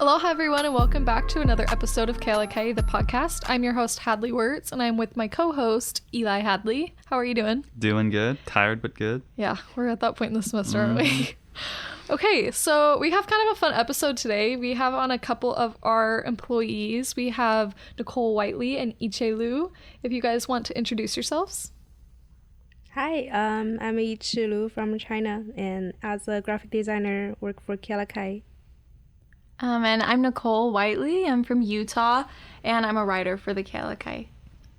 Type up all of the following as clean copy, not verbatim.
Aloha everyone and welcome back to another episode of Ke Alaka'i, the podcast. I'm your host Hadley Wurtz and I'm with my co-host Eli Hadley. How are you doing? Doing good. Tired but good. Yeah, we're at that point in the semester, aren't we? Okay, so we have kind of a fun episode today. We have on a couple of our employees. We have Nichole Whiteley and Nichole Lu. If you guys want to introduce yourselves. Hi, I'm Yichi Lu from China, and as a graphic designer, work for Ke Alaka'i. And I'm Nichole Whiteley. I'm from Utah, and I'm a writer for the Ke Alaka'i.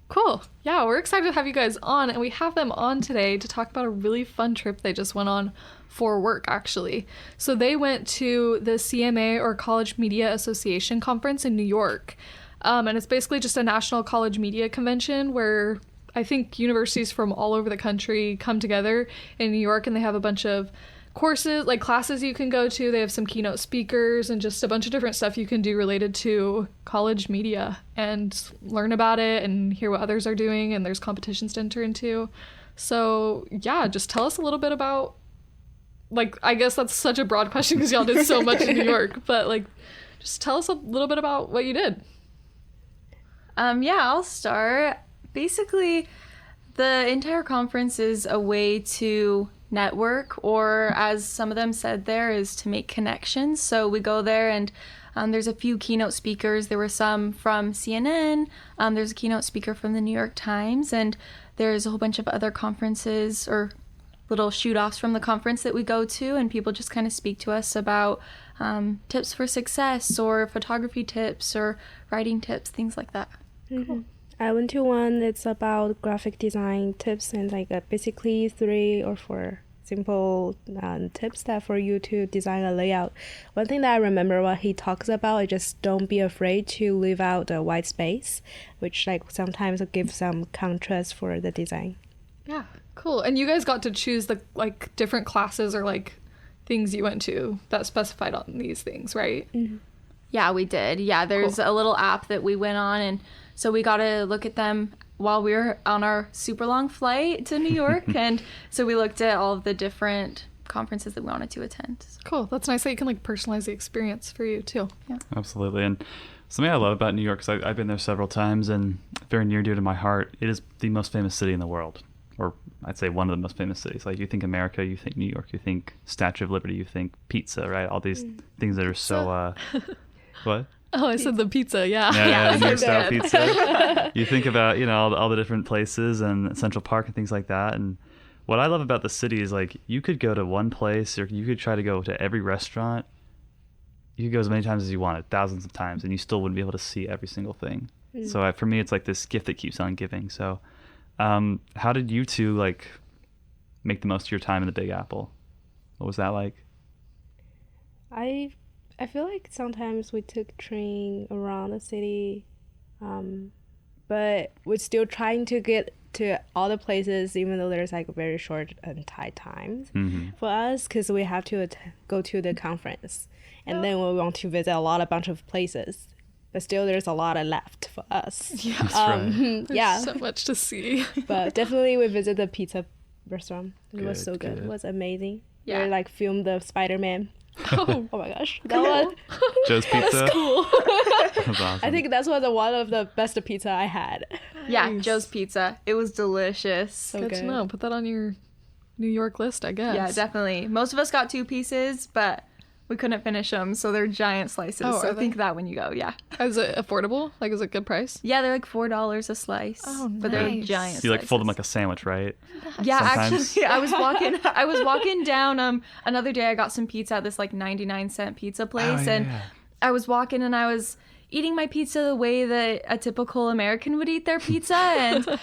Cool. Yeah, we're excited to have you guys on, and we have them on today to talk about a really fun trip they just went on for work, actually. So they went to the CMA, or College Media Association conference in New York. And it's basically just a national college media convention where I think universities from all over the country come together in New York, and they have a bunch of courses, like classes you can go to. They have some keynote speakers and just a bunch of different stuff you can do related to college media and learn about it and hear what others are doing, and there's competitions to enter into. So yeah, just tell us a little bit about, like, I guess that's such a broad question because y'all did so much in New York, but like just tell us a little bit about what you did. Yeah, I'll start. Basically, the entire conference is a way to network, or as some of them said there, is to make connections. So we go there and there's a few keynote speakers. There were some from CNN. There's a keynote speaker from the New York Times, and there's a whole bunch of other conferences or little shoot-offs from the conference that we go to, and people just kind of speak to us about tips for success or photography tips or writing tips, things like that. Mm-hmm. Cool. I went to one that's about graphic design tips and basically 3 or 4 simple tips that for you to design a layout. One thing that I remember what he talks about is just don't be afraid to leave out the white space, which sometimes gives some contrast for the design. Yeah, cool. And you guys got to choose the different classes or things you went to that specified on these things, right? Mm-hmm. Yeah, we did. Yeah, there's a little app that we went on, and so we got to look at them while we were on our super long flight to New York. And so we looked at all of the different conferences that we wanted to attend. Cool. That's nice that you can personalize the experience for you too. Yeah, absolutely. And something I love about New York, because I've been there several times and very near dear to my heart, it is the most famous city in the world. Or I'd say one of the most famous cities. Like, you think America, you think New York, you think Statue of Liberty, you think pizza, right? All these things that are so... What? Oh, I said the pizza, yeah. Yeah, New York style pizza. You think about, all the different places and Central Park and things like that. And what I love about the city is, you could go to one place, or you could try to go to every restaurant. You could go as many times as you wanted, thousands of times, and you still wouldn't be able to see every single thing. So for me, it's this gift that keeps on giving. So how did you two, make the most of your time in the Big Apple? What was that like? I feel like sometimes we took train around the city, but we're still trying to get to all the places, even though there's very short and tight times for us, because we have to go to the conference, and then we want to visit a bunch of places. But still, there's a lot left for us. Yeah, that's right. There's so much to see. But definitely, we visited the pizza restaurant. It was so good. Good. It was amazing. Yeah. We filmed the Spider-Man. Oh my gosh, cool. that was Joe's Pizza? cool. That was awesome. I think that's one of the best pizza I had. Yeah, Nice. Joe's Pizza. It was delicious. So Good good. to know. Put that on your New York list, I guess. Yeah, definitely. Most of us got 2 pieces, but we couldn't finish them, so they're giant slices. Oh, so are think they? that when you go, yeah. Is it affordable? Is it good price? Yeah, they're $4 a slice. Oh, But they're nice. giant You fold them slices. like a sandwich, right? Yeah, Sometimes. actually, I was walking down another day. I got some pizza at this 99-cent pizza place, and I was walking and I was eating my pizza the way that a typical American would eat their pizza, and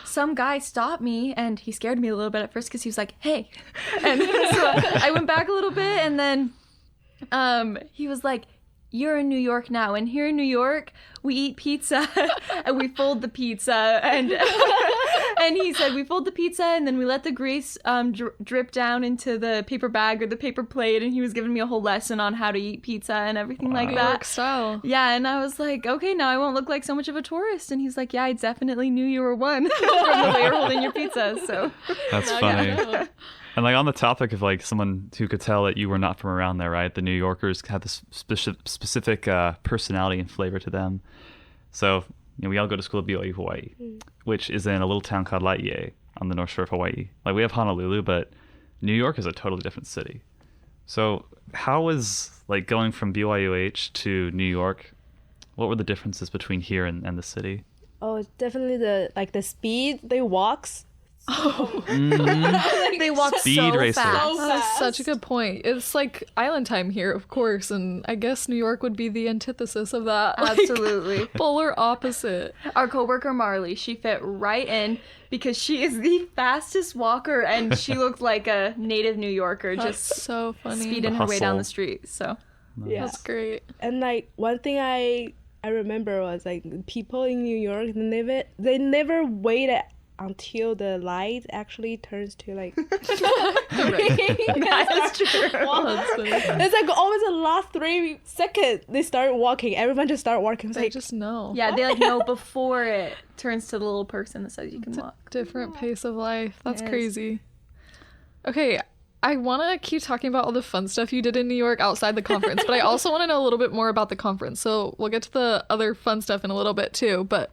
some guy stopped me, and he scared me a little bit at first because he was like, "Hey," and so I went back a little bit, and then he was like, "You're in New York now, and here in New York, we eat pizza and we fold the pizza." And And he said we fold the pizza and then we let the grease drip down into the paper bag or the paper plate, and he was giving me a whole lesson on how to eat pizza and everything like that. Work style. Yeah, and I was like, okay, now I won't look like so much of a tourist. And he's like, yeah, I definitely knew you were one from the way you're holding your pizza. So That's funny. And like on the topic of like someone who could tell that you were not from around there, right? The New Yorkers have this specific personality and flavor to them. So we all go to school at BYU-Hawaii, which is in a little town called Laie on the North Shore of Hawaii. Like we have Honolulu, but New York is a totally different city. So how was like going from BYU-H to New York? What were the differences between here and the city? Oh, definitely the speed they walks. they walk Speed so racer. fast. That's such a good point. It's like island time here, of course, and I guess New York would be the antithesis of that. Like, Absolutely. polar opposite. Our coworker Marley, she fit right in because she is the fastest walker, and she looked like a native New Yorker, That's just so funny. speeding The her way down hustle. the street. So Yeah. That's great. And like one thing I remember was like people in New York, they never waited until the light actually turns to like that is true. That's funny. it's like always the last 3 seconds they start walking. Everyone just start walking. It's They like just know. Yeah, they like know before it turns to the little person that says you can walk. Different pace of life. That's Yes. crazy. Okay, I want to keep talking about all the fun stuff you did in New York outside the conference, but I also want to know a little bit more about the conference. So we'll get to the other fun stuff in a little bit too. But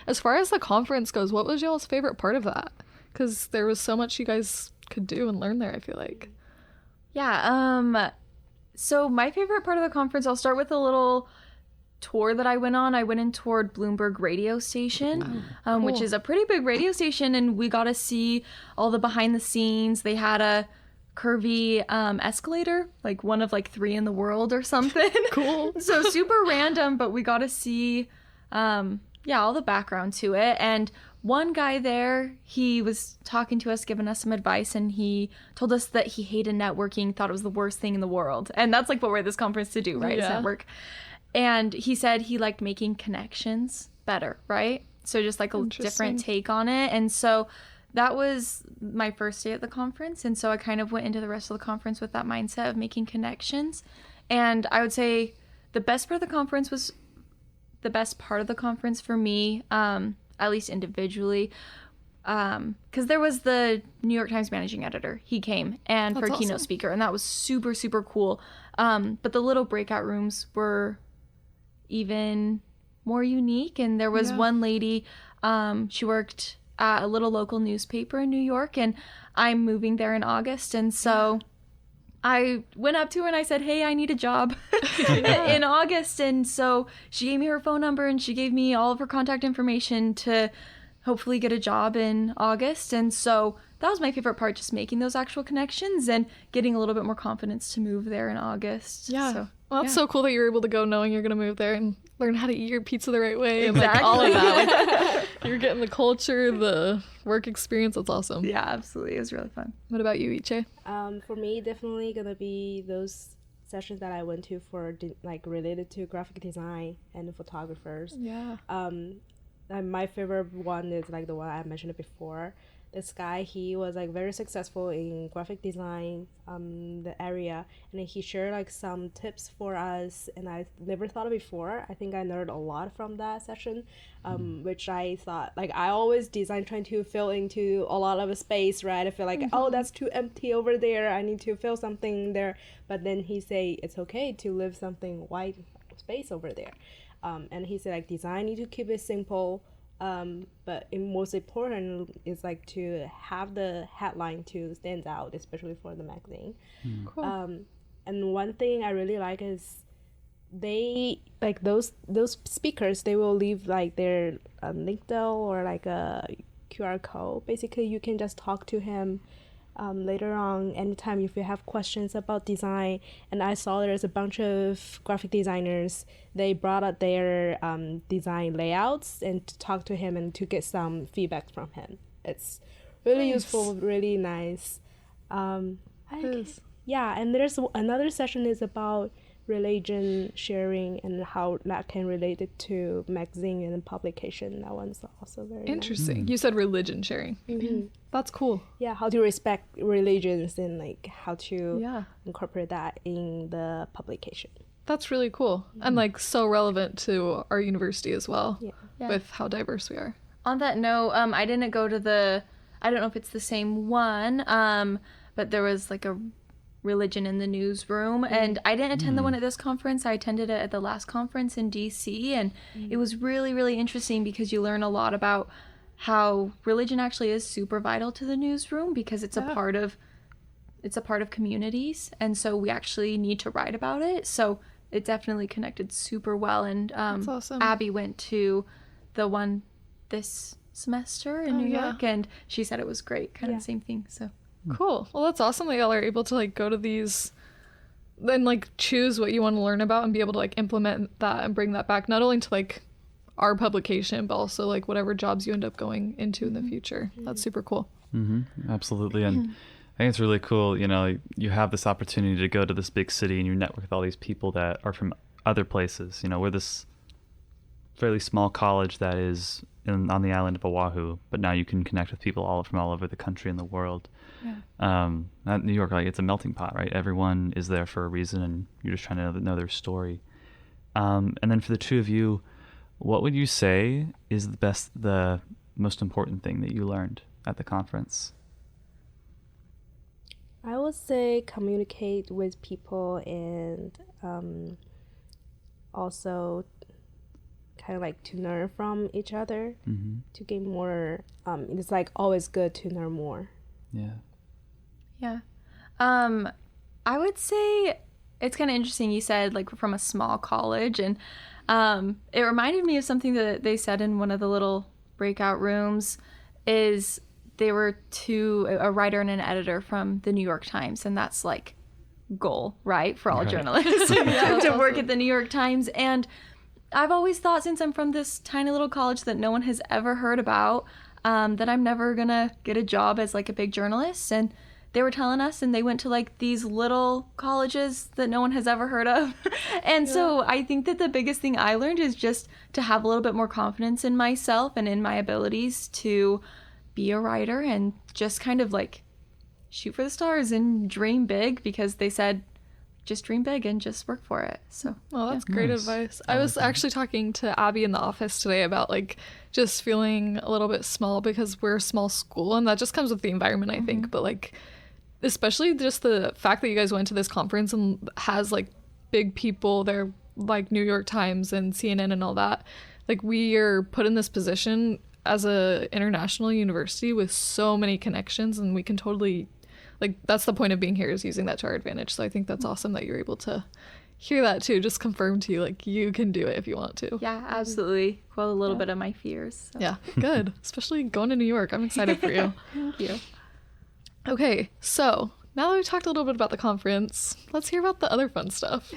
as far as the conference goes, what was y'all's favorite part of that? Because there was so much you guys could do and learn there, I feel like. Yeah, so my favorite part of the conference, I'll start with a little tour that I went on. I went in toward Bloomberg radio station, which cool. is a pretty big radio station, and we got to see all the behind the scenes. They had a curvy escalator, like one of like 3 in the world or something. Cool. So super random, but we got to see all the background to it. And one guy there, he was talking to us, giving us some advice, and he told us that he hated networking, thought it was the worst thing in the world. And that's like what we're at this conference to do, right? Is Yeah. network. And he said he liked making connections better, right? So just like a different Interesting. take on it. And so that was my first day at the conference. And so I kind of went into the rest of the conference with that mindset of making connections. And I would say the best part of the conference was the best part of the conference for me, at least individually, because there was the New York Times managing editor. He came and for a That's keynote awesome. speaker, and that was super, super cool. But the little breakout rooms were even more unique. And there was Yeah. one lady, she worked at a little local newspaper in New York, and I'm moving there in August. And so I went up to her and I said, hey, I need a job in August. And so she gave me her phone number and she gave me all of her contact information to hopefully get a job in August. And so that was my favorite part, just making those actual connections and getting a little bit more confidence to move there in August. Yeah. So, Well, that's yeah. so cool that you're able to go knowing you're going to move there and learn how to eat your pizza the right way and like all of that. Like, you're getting the culture, the work experience. That's awesome. Yeah, absolutely. It was really fun. What about you, Iche? for me, definitely gonna be those sessions that I went to for like related to graphic design and photographers. Yeah. And my favorite one is like the one I mentioned before. This guy, he was like very successful in graphic design, the area, and he shared like some tips for us, and I never thought of before. I think I learned a lot from that session, which I thought, like, I always design trying to fill into a lot of a space, right? I feel like, oh, that's too empty over there, I need to fill something there, but then he say it's okay to leave something white space over there. And he said like design need to keep it simple, but most important is like to have the headline to stand out, especially for the magazine. Cool. And one thing I really like is they like those speakers, they will leave like their LinkedIn or like a QR code. Basically you can just talk to him later on anytime if you have questions about design. And I saw there's a bunch of graphic designers, they brought out their design layouts and to talk to him and to get some feedback from him. It's really useful, really nice. Yes. Yeah, and there's another session is about religion sharing and how that can relate it to magazine and publication. That one's also very Interesting. You said religion sharing. nice. That's cool. Yeah, how to respect religions and like how to Yeah. incorporate that in the publication. That's really cool. And like so relevant to our university as well Yeah. Yeah. with how diverse we are. On that note, I didn't go to I don't know if it's the same one, but there was like a religion in the newsroom, and I didn't attend the one at this conference. I attended it at the last conference in DC, and it was really, really interesting because you learn a lot about how religion actually is super vital to the newsroom because it's a part of communities, and so we actually need to write about it. So it definitely connected super well, and That's awesome. Abby went to the one this semester in New York, and she said it was great, kind of the same thing. So Cool. Well, that's awesome that y'all are able to like go to these then like choose what you want to learn about and be able to like implement that and bring that back not only to like our publication but also like whatever jobs you end up going into in the future. That's super cool. Absolutely. And I think it's really cool, you know, you have this opportunity to go to this big city and you network with all these people that are from other places. You know, we're this fairly small college that is on the island of Oahu, but now you can connect with people from all over the country and the world. At New York, like, it's a melting pot, right? Everyone is there for a reason, and you're just trying to know their story. And then for the two of you, what would you say is the most important thing that you learned at the conference? I would say communicate with people and also kind of like to learn from each other to gain more. It's like always good to learn more. Yeah. I would say it's kind of interesting you said like from a small college, and it reminded me of something that they said in one of the little breakout rooms is they were a writer and an editor from the New York Times, and that's like goal, right, for all journalists to work at the New York Times. And I've always thought, since I'm from this tiny little college that no one has ever heard about, that I'm never gonna get a job as like a big journalist. And they were telling us, and they went to like these little colleges that no one has ever heard of. And so I think that the biggest thing I learned is just to have a little bit more confidence in myself and in my abilities to be a writer, and just kind of like shoot for the stars and dream big, because they said just dream big and just work for it. So well, that's great advice. I was actually talking to Abby in the office today about like just feeling a little bit small because we're a small school, and that just comes with the environment, I think. But like especially just the fact that you guys went to this conference and has like big people there like New York Times and CNN and all that. Like we are put in this position as a international university with so many connections, and we can totally like that's the point of being here, is using that to our advantage. So I think that's awesome that you're able to hear that too, just confirm to you like you can do it if you want to. yeah, absolutely. Quell a little bit of my fears. So. Yeah, good. Especially going to New York. I'm excited for you. Thank you. Okay, so now that we've talked a little bit about the conference, let's hear about the other fun stuff.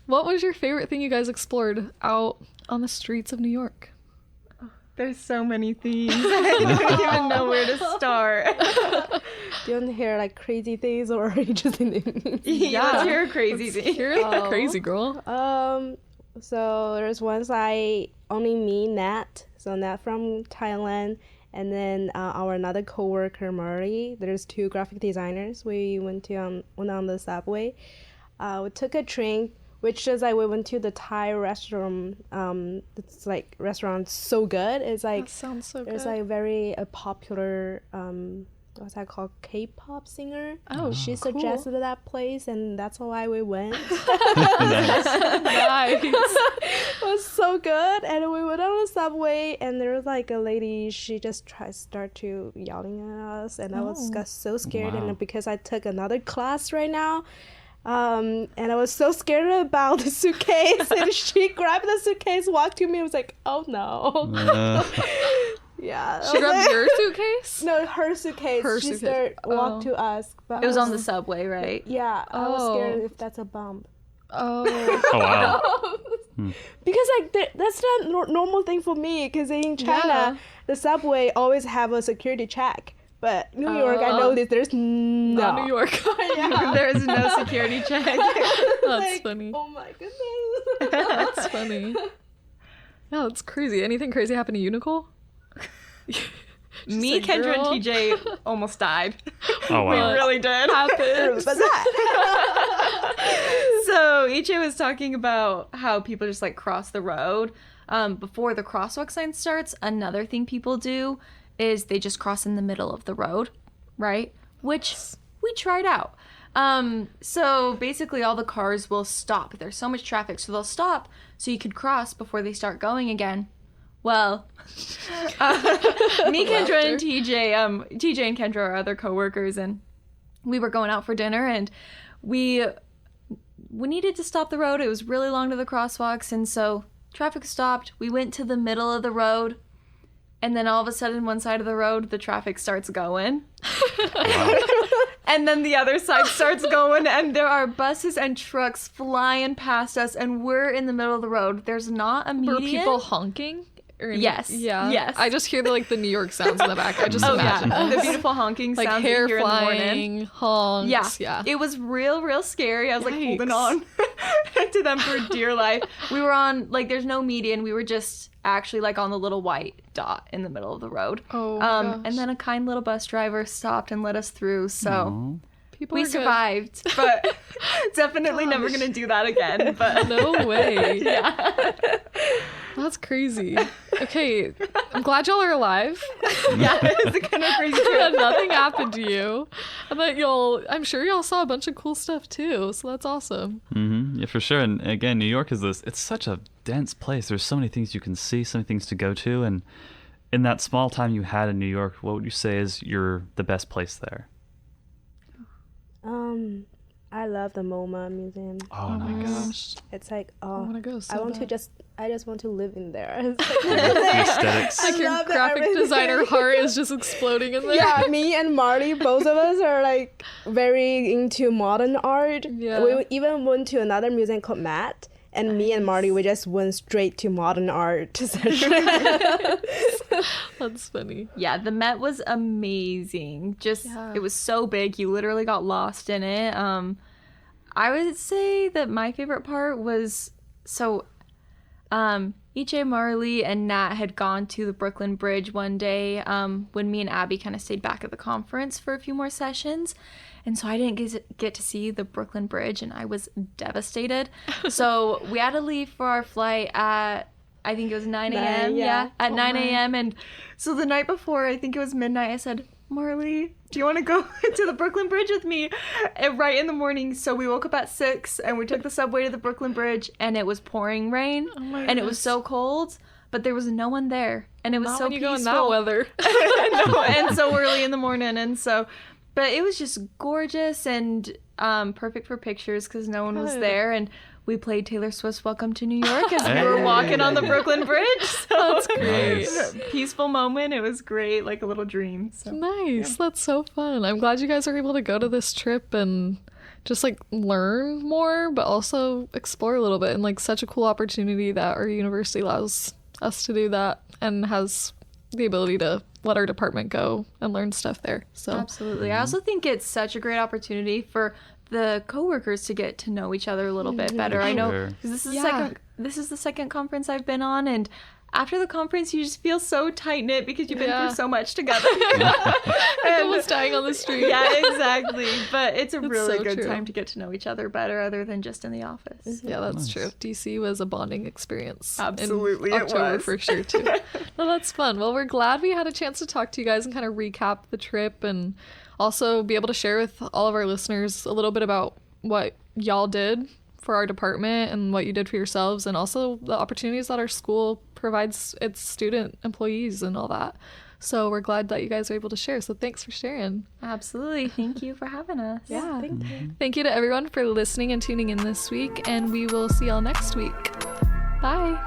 What was your favorite thing you guys explored out on the streets of New York? There's so many things. I don't even know where to start. Do you want to hear like crazy things or interesting things? Let's hear a crazy thing. You're the crazy girl. So there's once I only me Nat, so Nat from Thailand, and then our another coworker Murray. There's two graphic designers. We went on the subway. We took a train, which is like we went to the Thai restaurant. It's like restaurant so good. It's like That sounds so there's good. like very popular what's that called, K-pop singer. Oh, She cool. suggested that place, and that's why we went. Nice. It was so good. And we went on the subway, and there was like a lady, she just start to yelling at us, and I got so scared. Wow. And because I took another class right now, and I was so scared about the suitcase, and she grabbed the suitcase, walked to me, and was like, oh no. Yeah. She grabbed your suitcase? No, her suitcase. Her She suitcase. walked to us. But It was I on the subway, right? Yeah, I was Oh. scared if that's a bomb. Oh. Oh, wow. Because like that's not normal thing for me. Because in China, Yeah. the subway always have a security check. But New York, I know police. There's Not New York. There's no security check. That's funny. Oh my goodness. That's funny. Yeah, that's crazy. Anything crazy happened to you, Nicole? Me, a Kendra, girl. and TJ almost died. Oh We wow. really did. Happened. What's that? So Ichi was talking about how people just like cross the road before the crosswalk sign starts. Another thing people do is they just cross in the middle of the road, right? Which we tried out. So basically all the cars will stop. There's so much traffic, so they'll stop so you could cross before they start going again. Well, me, Kendra, and TJ and Kendra are other coworkers, and we were going out for dinner, and we needed to stop the road. It was really long to the crosswalks, and so traffic stopped. We went to the middle of the road, and then all of a sudden, one side of the road, the traffic starts going. Wow. And then the other side starts going, and there are buses and trucks flying past us, and we're in the middle of the road. There's not a median. Were people honking? Or Yes. Yeah. Yes. I just hear the New York sounds in the back. I just imagine the beautiful honking like sounds hair that you hear in the morning. flying, honks. Yeah. It was real scary. I was like holding Yikes. on to them for dear life. We were on there's no median. We were just actually like on the little white dot in the middle of the road. Oh my gosh. And then a kind little bus driver stopped and let us through. So People we are good. survived, but definitely never gonna do that again. But No way. yeah, That's crazy. Okay, I'm glad y'all are alive. yeah, it's kind of crazy. That nothing happened to you. And that I'm sure y'all saw a bunch of cool stuff too. So that's awesome. Yeah, for sure. And again, New York it's such a dense place. There's so many things you can see, so many things to go to. And in that small time you had in New York, what would you say is the best place there? I love the MoMA Museum. Oh, Oh my nice. gosh. It's like, I want to go so I want bad. to I just want to live in there. It's The aesthetics. Like your love graphic everything. designer heart is just exploding in there. yeah, me and Marty, both of us are like very into modern art. Yeah. We even went to another museum called Matt, and me and Marty, we just went straight to modern art session. That's funny. Yeah, the Met was amazing. It was so big. You literally got lost in it. I would say that my favorite part was E.J. Marley and Nat had gone to the Brooklyn Bridge one day when me and Abby kind of stayed back at the conference for a few more sessions. And so I didn't get to see the Brooklyn Bridge, and I was devastated. So we had to leave for our flight at, I think it was 9 a.m. At 9 a.m. And so the night before, I think it was midnight, I said, Marley, do you want to go to the Brooklyn Bridge with me? And right in the morning. So we woke up at 6 and we took the subway to the Brooklyn Bridge, and it was pouring rain. Oh my And it was so cold, but there was no one there. And it was Not so when you go peaceful. in that weather. No, and so early in the morning. And so, but it was just gorgeous and perfect for pictures because no one was Good. there. And we played Taylor Swift's Welcome to New York as we were walking on the Brooklyn Bridge. So That's great. Nice. Peaceful moment. It was great, like a little dream. So. Nice. That's so fun. I'm glad you guys are able to go to this trip and just like learn more, but also explore a little bit. And like such a cool opportunity that our university allows us to do that and has the ability to let our department go and learn stuff there. So Absolutely. I also think it's such a great opportunity for the coworkers to get to know each other a little bit better. I know Sure. 'cause this Yeah. is the second conference I've been on, and after the conference you just feel so tight knit because you've been Yeah. through so much together. like almost dying on the street. Yeah, exactly. But it's a really so good true. time to get to know each other better, other than just in the office. Yeah, that's Nice. true. DC was a bonding experience. Absolutely, in it October was. for sure too. Well, that's fun. Well, we're glad we had a chance to talk to you guys and kind of recap the trip and also be able to share with all of our listeners a little bit about what y'all did for our department and what you did for yourselves, and also the opportunities that our school provides its student employees and all that. So we're glad that you guys are able to share. So thanks for sharing. Absolutely. Thank you for having us. Yeah. Thank you. Thank you to everyone for listening and tuning in this week, and we will see y'all next week. Bye.